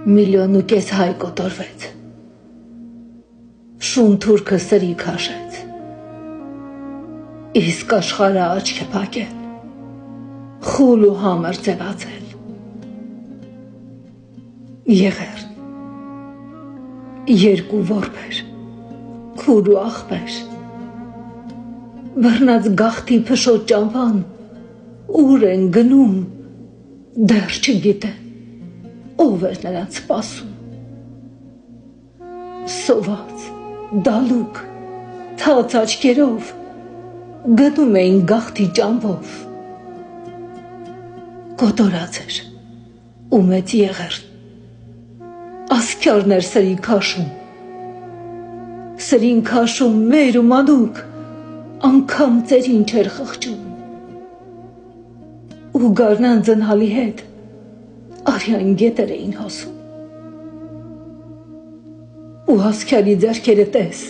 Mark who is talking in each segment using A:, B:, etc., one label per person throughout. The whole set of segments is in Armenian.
A: միլիոն ու կես հայ կոտորվեց, շուն թուրքը սրի քաշեց, իսկ աշխարհը աչք է փակել, խուլ ու համր ձևացել, եղեր, երկու որբեր, քուր ու աղբեր, բռնած գաղթի փշոտ ճամփան, ուր են գնում, դեռ չգիտեն, ով էր նրանց սպասում, սոված, դալուկ, թաց աչքերով, գնում էին գաղթի ճամփով, կոտորած էր ու մեծ եղերն, ասքյարն էր սրի քաշում, սրին քաշում մեր ու մանուկ, անգամ ծերին չէր խղճում, ու գարնան ձնհալի հետ արյան գետեր էին հոսում, ու ասքյարի ձեռքերը տես,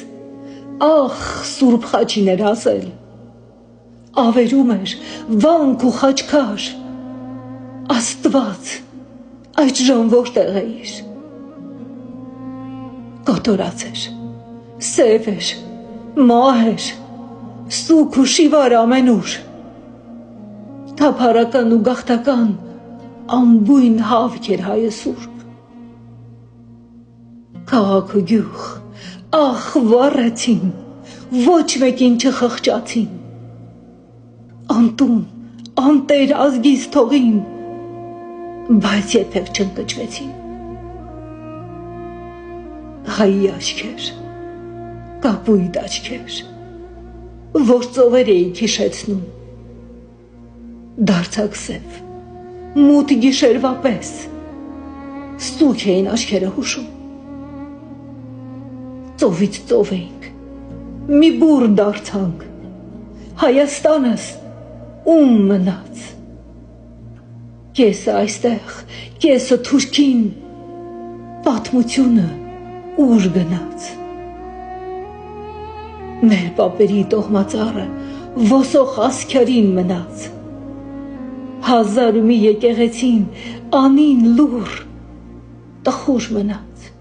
A: ախ սուրբ խաչին էր ասել, ավերում էր վանք ու խաչքար, Աստված, այդ ժամ որտեղ էիր, կոտորած էր, սև էր, մահ էր, սուք ու շիվար ամենուր, թափառական ու գաղթական ամբույն հավք էր հայը սուրբ, քաղաք ու գյուղ, ախ վառեցին, ոչ մեկին չխղճացին, անտուն, անտեր ազգիս թողին, բայց երբեք չընկճվեցին, հայի աչքեր, կապույտ աչքեր, որ ծովեր էի քիշեցնում, դարձակ սև, մութ գիշերվա պես, սուք էին աչքերը հուշում, ծովից ծով էինք, մի բուռ դարձանք, Հայաստանս ում մնաց, կեսը այստեղ, կեսը թուրքին, պատմությունը ուր գնաց, մեր պապերի տոհմածառը ոսող ասքյարին մնաց, հազար ու մի եկեղեցին անին լուր տխուր մնաց,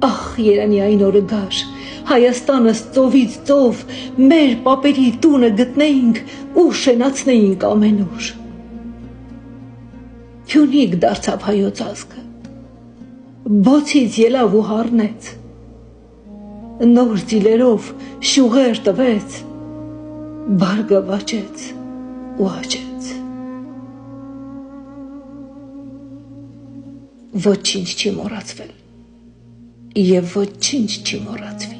A: ախ երանի այն օրը գար, Հայաստանս ծովից ծով մեր պապերի տունը գտնեինք ու շենացնեինք ամենուր, Փյունիկ դարձավ հայոց ազգը, բոցից ելավ ու հառնեց, նոր ձիլերով շյուղեր տվեց, բարգը վաճեց ու աճեց, ոչինչ չի մոռացվել և ոչինչ չի մոռացվի,